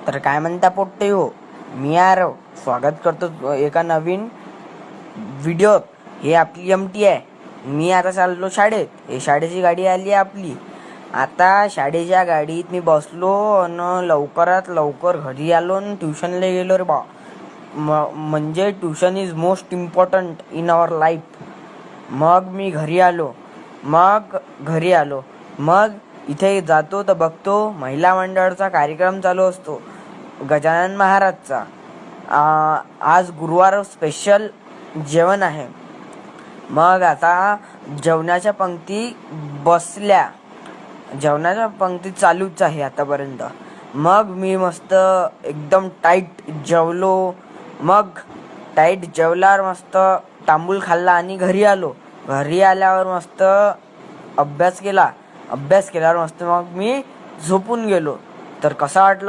तर काय म्हणता पोट्टे हो, मी आरव स्वागत करतो एका नवीन व्हिडिओ. हे आपली एमटी आहे. मी आता चाललो शाळेत. हे शाळेची गाडी आली आहे आपली. आता शाळेच्या गाडीत मी बसलो आणि लवकरात लवकर घरी आलो आणि ट्युशनला गेलो रे बा. म्हणजे tuition is most important in our life. मग मी घरी आलो. मग इथे जातो तर बघतो महिला मंडळाचा कार्यक्रम चालू असतो, गजानन महाराजचा. आज गुरुवार स्पेशल जेवण आहे. मग आता जेवणाच्या पंक्ती चालूच आहे आतापर्यंत. मग मी मस्त एकदम टाईट जेवलो. मग टाईट जेवल्यावर मस्त तांबूळ खाल्ला आणि घरी आलो. घरी आल्यावर मस्त अभ्यास केल्यावर मस्त मग मी झोपून गेलो. तर कसा वाटला